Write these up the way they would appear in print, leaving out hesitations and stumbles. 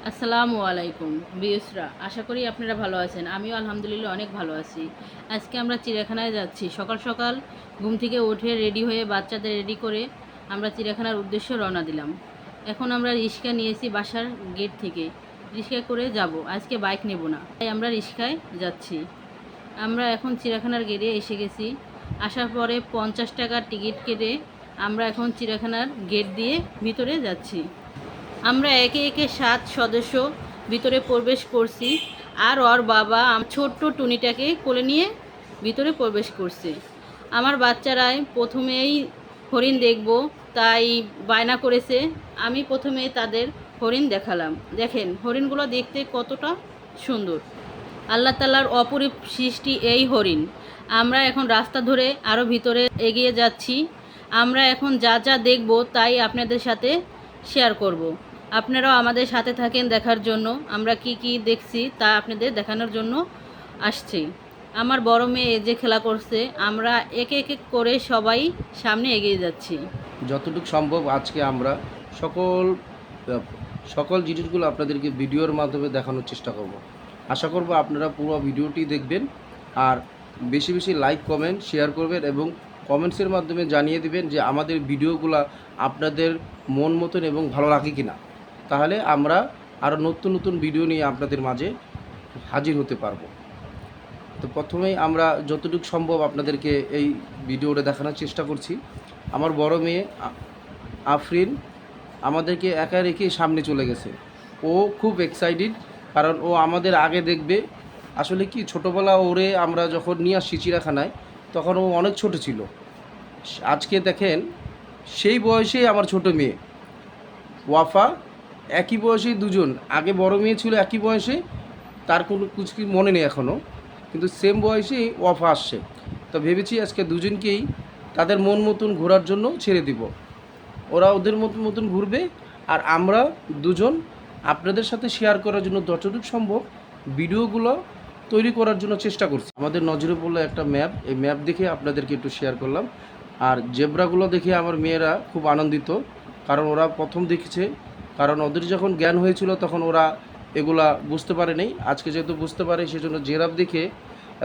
আসসালামু আলাইকুম বিয়সরা, আশা করি আপনারা ভালো আছেন। আমিও আলহামদুলিল্লাহ অনেক ভালো আছি। আজকে আমরা চিড়িয়াখানায় যাচ্ছি। সকাল সকাল ঘুম থেকে উঠে রেডি হয়ে বাচ্চাদের রেডি করে আমরা চিড়িয়াখানার উদ্দেশ্যে রওনা দিলাম। এখন আমরা রিক্সা নিয়েছি বাসার গেট থেকে। রিক্সায় করে যাব, আজকে বাইক নেব না, তাই আমরা রিক্সায় যাচ্ছি। আমরা এখন চিড়িয়াখানার গেটে এসে গেছি। আসার পরে 50 টাকার টিকিট কেটে আমরা এখন চিড়িয়াখানার গেট দিয়ে ভিতরে যাচ্ছি। আমরা একে একে 7 সদস্য ভিতরে প্রবেশ করছি। আর ওর বাবা ছোট্ট টুনিটাকে কোলে নিয়ে ভিতরে প্রবেশ করছে। আমার বাচ্চারাই প্রথমেই হরিণ দেখব, তাই বায়না করেছে। আমি প্রথমেই তাদের হরিণ দেখালাম। দেখেন হরিণগুলো দেখতে কতটা সুন্দর। আল্লাহ তাআলার অপরূপ সৃষ্টি এই হরিণ। আমরা এখন রাস্তা ধরে আরও ভিতরে এগিয়ে যাচ্ছি। আমরা এখন যা যা দেখব তাই আপনাদের সাথে শেয়ার করব। আপনারাও আমাদের সাথে থাকেন দেখার জন্য। আমরা কি কি দেখছি তা আপনাদের দেখানোর জন্য আসছি। আমার বড় মেয়ে যে খেলা করছে, আমরা একে একে করে সবাই সামনে এগিয়ে যাচ্ছি। যতটুকু সম্ভব আজকে আমরা সকল সকল জিনিসগুলো আপনাদেরকে ভিডিওর মাধ্যমে দেখানোর চেষ্টা করব। আশা করব আপনারা পুরো ভিডিওটি দেখবেন আর বেশি বেশি লাইক কমেন্ট শেয়ার করবেন এবং কমেন্টসের মাধ্যমে জানিয়ে দিবেন যে আমাদের ভিডিওগুলো আপনাদের মন মতন এবং ভালো লাগে কিনা। তাহলে আমরা আরও নতুন নতুন ভিডিও নিয়ে আপনাদের মাঝে হাজির হতে পারবো। তো প্রথমেই আমরা যতটুকু সম্ভব আপনাদেরকে এই ভিডিওটা দেখানোর চেষ্টা করছি। আমার বড় মেয়ে আফরিন আমাদেরকে একা রেখে সামনে চলে গেছে। ও খুব এক্সাইটেড, কারণ ও আমাদের আগে দেখবে। আসলে কি ছোটোবেলা ওরে আমরা যখন নিয়ে আসছি চিড়িয়াখানায় তখন ও অনেক ছোট ছিল। আজকে দেখেন সেই বয়সেই আমার ছোট মেয়ে ওয়াফা, একই বয়সেই দুজন। আগে বড় মেয়ে ছিল একই বয়সে, তার কোনো কিছু মনে নেই এখনও, কিন্তু সেম বয়সেই ওয়াফা আসছে। তো ভেবেছি আজকে দুজনকেই তাদের মন মতন ঘোরার জন্য ছেড়ে দিব। ওরা ওদের মতন মতন ঘুরবে আর আমরা দুজন আপনাদের সাথে শেয়ার করার জন্য যতটুকু সম্ভব ভিডিওগুলো তৈরি করার জন্য চেষ্টা করছি। আমাদের নজরে পড়লো একটা ম্যাপ, এই ম্যাপ দেখে আপনাদেরকে একটু শেয়ার করলাম। আর জেব্রাগুলো দেখে আমার মেয়েরা খুব আনন্দিত, কারণ ওরা প্রথম দেখেছে। কারণ ওদের যখন জ্ঞান হয়েছিল তখন ওরা এগুলা বুঝতে পারে নেই। আজকে যেহেতু বুঝতে পারে সেজন্য জেরাফ দেখে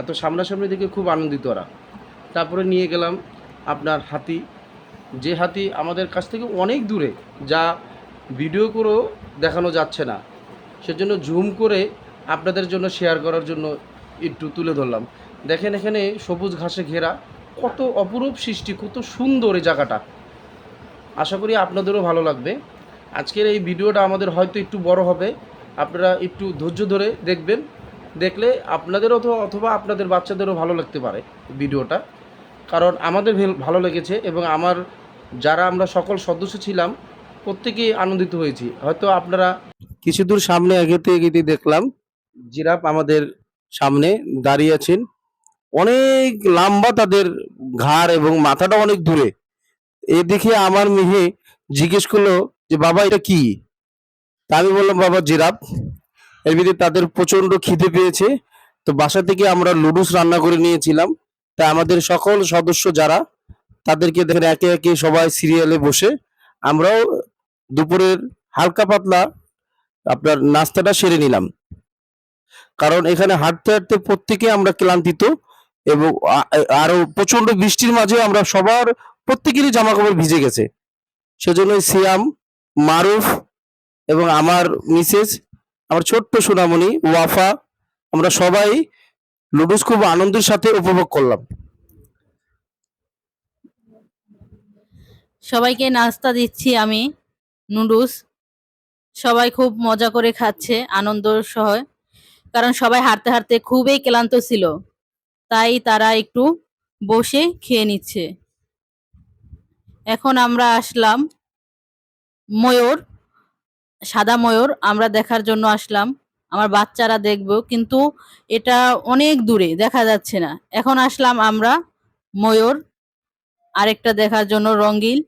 এত সামনাসামনি দেখে খুব আনন্দিত ওরা। তারপরে নিয়ে গেলাম আপনার হাতি, যে হাতি আমাদের কাছ থেকে অনেক দূরে, যা ভিডিও করেও দেখানো যাচ্ছে না, সেজন্য জুম করে আপনাদের জন্য শেয়ার করার জন্য একটু তুলে ধরলাম। দেখেন এখানে সবুজ ঘাসে ঘেরা, কত অপরূপ সৃষ্টি, কত সুন্দর এই জায়গাটা। আশা করি আপনাদেরও ভালো লাগবে। আজকের এই ভিডিওটা আমাদের হয়তো একটু বড় হবে, আপনারা একটু ধৈর্য ধরে দেখবেন। দেখলে আপনাদেরও অথবা আপনাদের বাচ্চাদেরও ভালো লাগতে পারে ভিডিওটা, কারণ আমাদের ভালো লেগেছে এবং আমার যারা আমরা সকল সদস্য ছিলাম প্রত্যেকেই আনন্দিত হয়েছি। হয়তো আপনারা কিছু দূর সামনে এগোতে এগোতে দেখলাম জিরাফ আমাদের সামনে দাঁড়িয়ে আছেন। অনেক লম্বা তাদের ঘাড় এবং মাথাটা অনেক দূরে। এ দেখে আমার মেয়ে জিজ্ঞেস করলো যে বাবা এটা কি। তা আমি বললাম বাবা জিরাফ। এর ভিতরে তাদের প্রচন্ড খিদে পেয়েছে, তো বাসা থেকে আমরা লুডুস রান্না করে নিয়েছিলাম। তা আমাদের সকল সদস্য যারা, তাদেরকে দেখেন একে একে সবাই সিরিয়ালে বসে আমরাও দুপুরের হালকা পাতলা আপনার নাস্তাটা সেরে নিলাম। কারণ এখানে হাঁটতে হাঁটতে প্রত্যেকে আমরা ক্লান্তিত এবং আরো প্রচন্ড বৃষ্টির মাঝে আমরা সবার প্রত্যেকেরই জামা কাপড় ভিজে গেছে। সেজন্য সিয়াম, মারুফ এবং আমার মিসেস, আমার ছোট্ট সোনামণি ওয়াফা, আমরা সবাই লুডুস খুব আনন্দের সাথে উপভোগ করলাম। সবাইকে নাস্তা দিচ্ছি আমি, নুডলস। সবাই খুব মজা করে খাচ্ছে আনন্দ সহ, কারণ সবাই হাঁটতে হাঁটতে খুবই ক্লান্ত ছিল, তাই তারা একটু বসে খেয়ে নিচ্ছে। এখন আমরা আসলাম ময়ূর, সাদা ময়ূর আমরা দেখার জন্য আসলাম। আমার বাচ্চারা দেখবো, কিন্তু এটা অনেক দূরে দেখা যাচ্ছে না। এখন আসলাম আমরা ময়ূর আরেকটা দেখার জন্য, রঙিন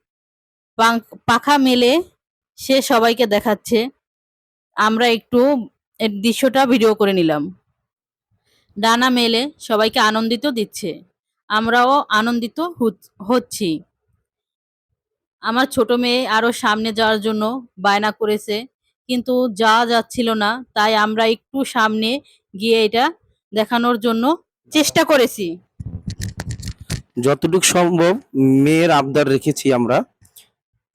পাখা মেলে সে সবাইকে দেখাচ্ছে। আমরা একটু এর দৃশ্যটা ভিডিও করে নিলাম। ডানা মেলে সবাইকে আনন্দিত দিচ্ছে, আমরাও আনন্দিত হচ্ছি। আমার ছোট মেয়ে আরো সামনে যাওয়ার জন্য বায়না করেছে, কিন্তু যাওয়া যাচ্ছিল না, তাই আমরা একটু সামনে গিয়ে এটা দেখানোর জন্য চেষ্টা করেছি। যতটুকু সম্ভব মেয়ের আবদার রেখেছি আমরা।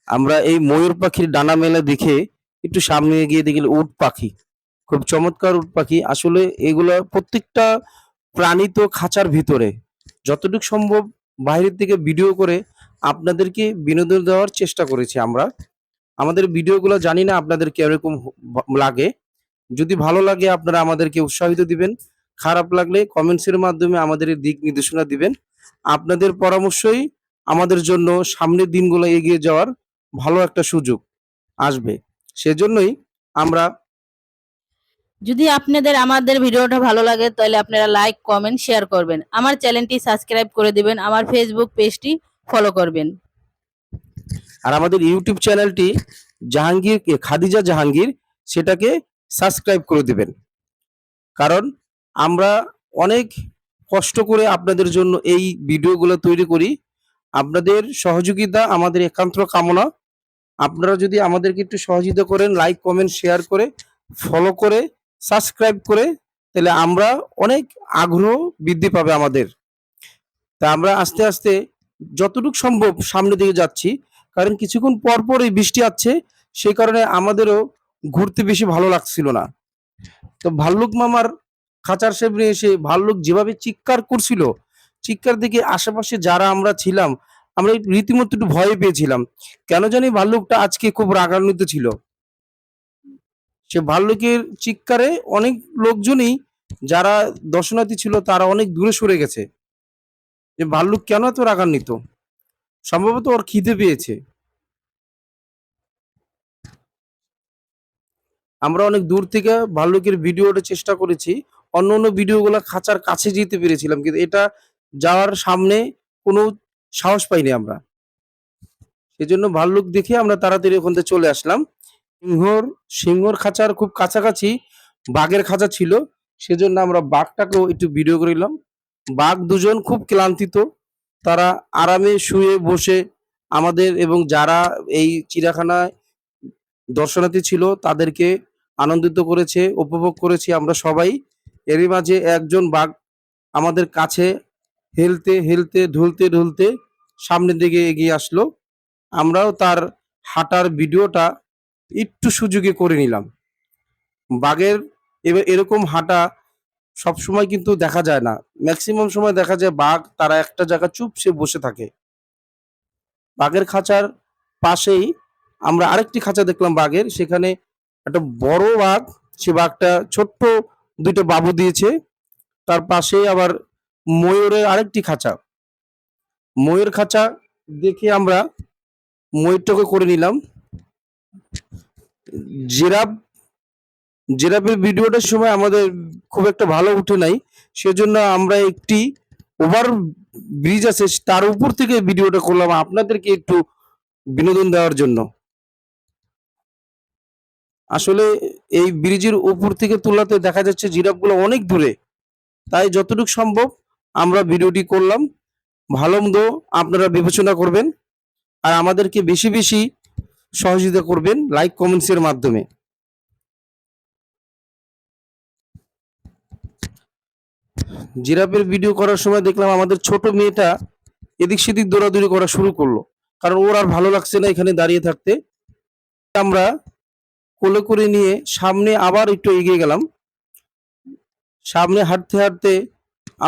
আমরা এই ময়ূর পাখির ডানা মেলা দেখে একটু সামনে গিয়ে দেখি উট পাখি, খুব চমৎকার উট পাখি। আসলে এগুলা প্রত্যেকটা প্রাণী তো খাঁচার ভিতরে। যতটুকু সম্ভব বাইরের থেকে ভিডিও করে আপনাদেরকে বিনোদন দেওয়ার চেষ্টা করেছি আমরা। আমাদের ভিডিওগুলো জানি না আপনাদের কিরকম লাগে। যদি ভালো লাগে আপনারা আমাদেরকে উৎসাহিত দিবেন। খারাপ লাগলে কমেন্টসের মাধ্যমে আমাদের দিক নির্দেশনা দিবেন। আপনাদের পরামর্শই আমাদের জন্য সামনের দিনগুলো এগিয়ে যাওয়ার ভালো একটা সুযোগ আসবে। সেজন্যই আমরা যদি আপনাদের আমাদের ভিডিওটা ভালো লাগে তাহলে আপনারা লাইক, কমেন্ট, শেয়ার করবেন। আমার চ্যানেলটি সাবস্ক্রাইব করে দিবেন। আমার ফেসবুক পেজটি ফলো করবেন। আর আমাদের ইউটিউব চ্যানেলটি জাহাঙ্গীর খাদিজা জাহাঙ্গীর সেটাকে সাবস্ক্রাইব করে দিবেন। কারণ আমরা অনেক কষ্ট করে আপনাদের জন্য এই ভিডিওগুলো তৈরি করি। আপনাদের সহযোগিতা আমাদের একান্ত কামনা। আপনারা যদি আমাদেরকে একটু সহযোগিতা করেন, লাইক, কমেন্ট, শেয়ার করে, ফলো করে, সাবস্ক্রাইব করে, তাহলে আমরা অনেক আগ্রহ বৃদ্ধি পাবে আমাদের। তা আমরা আস্তে আস্তে যতটুকু সম্ভব সামনের দিকে যাচ্ছি। কারণ কিছুক্ষণ পর পর এই বৃষ্টি আসছে, সেই কারণে আমাদেরও ঘুরতে বেশি ভালো লাগছিল না। তো ভাল্লুক মামার খাঁচার সামনে এসে ভাল্লুক যেভাবে চিৎকার করছিল, চিৎকার দেখে আশেপাশে যারা আমরা ছিলাম, আমরা রীতিমতো একটু ভয় পেয়েছিলাম। কেন জানি ভাল্লুকটা আজকে খুব রাগান্বিত ছিল। সে ভাল্লুকের চিৎকারে অনেক লোকজনই যারা দর্শনার্থী ছিল তারা অনেক দূরে সরে গেছে। যে ভাল্লুক কেন এত রাগান্বিত? সম্ভবত ওর খিদে পেয়েছে। আমরা অনেক দূর থেকে ভাল্লুকের ভিডিওটা চেষ্টা করেছি। অন্য ভিডিওগুলো খাঁচার কাছে যেতে পেরেছিলাম, কিন্তু এটা যাওয়ার সামনে কোনো সাহস পাইনি আমরা। সেজন্য ভাল্লুক দেখে আমরা তাড়াতাড়ি ওখান থেকে চলে আসলাম। সিংহর খাঁচার খুব কাছাকাছি বাঘের খাঁচা ছিল, সেজন্য আমরা বাঘটাকেও একটু ভিডিও করে নিলাম। বাঘ দুজন খুব ক্লান্তিত, তারা আরামে শুয়ে বসে আমাদের এবং যারা এই চিড়িয়াখানায় দর্শনার্থী ছিল তাদেরকে আনন্দিত করেছে, উপভোগ করেছি আমরা সবাই। এরই মাঝে একজন বাঘ আমাদের কাছে হেলতে হেলতে ঢুলতে ঢুলতে সামনের দিকে এগিয়ে আসলো। আমরাও তার হাঁটার ভিডিওটা একটু সুযোগে করে নিলাম। বাঘের এরকম হাঁটা সবসময় কিন্তু দেখা যায় না। ম্যাক্সিমাম সময় দেখা যায় বাঘ তারা একটা জায়গায় চুপসে বসে থাকে। বাঘের খাঁচার পাশেই আমরা আরেকটি খাঁচা দেখলাম বাঘের, সেখানে একটা বড় বাঘ, সে বাঘটা ছোট্ট দুইটা বাবু দিয়েছে। তার পাশেই আবার ময়ূরের আরেকটি খাঁচা। ময়ূর খাঁচা দেখে আমরা ময়ূরটাকে করে নিলাম। জিরাফ জিরাফের ভিডিওটার সময় আমাদের খুব একটা ভালো উঠে নাই, সেজন্য আমরা একটি ওভার ব্রিজ আছে তার উপর থেকে ভিডিওটা করলাম আপনাদেরকে একটু বিনোদন দেওয়ার জন্য। আসলে এই ব্রিজের উপর থেকে তোলাতে দেখা যাচ্ছে জিরাফগুলো অনেক দূরে, তাই যতটুকু সম্ভব আমরা ভিডিওটি করলাম। ভালো মন্দ আপনারা বিবেচনা করবেন আর আমাদেরকে বেশি বেশি সহযোগিতা করবেন লাইক কমেন্টস এর মাধ্যমে। জিরাফের ভিডিও করার সময় দেখলাম আমাদের ছোট মেয়েটা এদিক সেদিক দৌড়াদৌড়ি করা শুরু করলো, কারণ ওর আর ভালো লাগছে না এখানে দাঁড়িয়ে থাকতে। আমরা কোলে করে নিয়ে সামনে আবার একটু এগিয়ে গেলাম। সামনে হাঁটতে হাঁটতে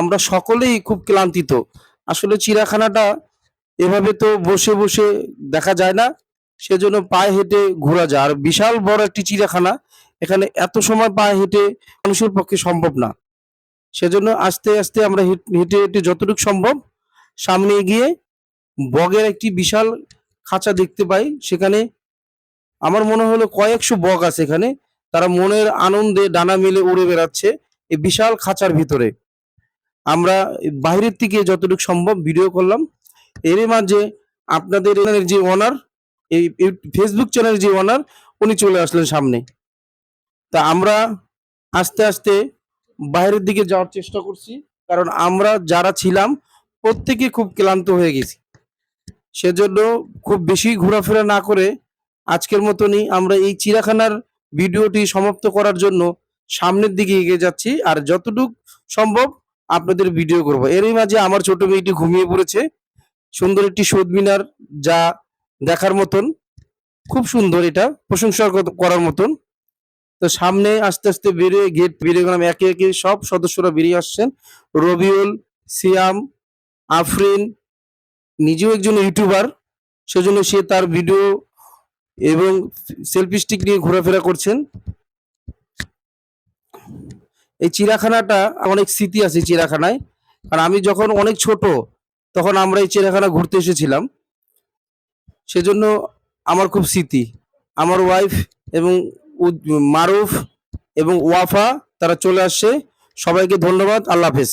আমরা সকলেই খুব ক্লান্তিত। আসলে চিড়িয়াখানাটা এভাবে তো বসে বসে দেখা যায় না, সেজন্য পায়ে হেঁটে ঘোরা যায়। আর বিশাল বড় একটি চিড়িয়াখানা, এখানে এত সময় পায়ে হেঁটে মানুষের পক্ষে সম্ভব না। সেজন্য আস্তে আস্তে আমরা হেঁটে হেঁটে যতটুকু সম্ভব সামনে এগিয়ে বগের একটি বিশাল খাঁচা দেখতে পাই। সেখানে আমার মনে হলো কয়েকশো বগ আছে এখানে, তারা মনের আনন্দে ডানা মেলে উড়ে বেড়াচ্ছে এই বিশাল খাঁচার ভিতরে। আমরা বাইরের থেকে যতটুকু সম্ভব ভিডিও করলাম। এর মাঝে আপনাদের এখানের যে ওনার, এই ফেসবুক চ্যানেলের যে ওনার, উনি চলে আসলেন সামনে। তা আমরা আস্তে আস্তে বাইরের দিকে যাওয়ার চেষ্টা করছি, কারণ আমরা যারা ছিলাম প্রত্যেকে খুব ক্লান্ত হয়ে গেছি। সেজন্য খুব বেশি ঘোরাফেরা না করে আজকের মতনই আমরা এই চিড়িয়াখানার ভিডিওটি সমাপ্ত করার জন্য সামনের দিকে এগিয়ে যাচ্ছি, আর যতটুকু সম্ভব আপনাদের ভিডিও করব। এরই মাঝে আমার ছোট মেয়েটি ঘুমিয়ে পড়েছে। সুন্দর একটি শহীদ মিনার, যা দেখার মতন, খুব সুন্দর, এটা প্রশংসা করার মতন। তো সামনে আস্তে আস্তে বেরিয়ে গেট বেরিয়ে গেলাম, একে একে সব সদস্যরা বেরিয়ে আসছেন। রবিউল, সিয়াম, আফরিন নিজেও একজন ইউটিউবার, সেজন্য সে তার ভিডিও এবং সেলফি স্টিক নিয়ে ঘোরাফেরা করছেন। এই চিড়িয়াখানাটা অনেক স্মৃতি আছে এই চিড়িয়াখানায়, কারণ আমি যখন অনেক ছোট তখন আমরা এই চিড়িয়াখানা ঘুরতে এসেছিলাম, সেজন্য আমার খুব স্মৃতি। আমার ওয়াইফ এবং মারুফ এবং ওয়াফা তারা চলে আসছে। সবাইকে ধন্যবাদ। আল্লাহ হাফেজ।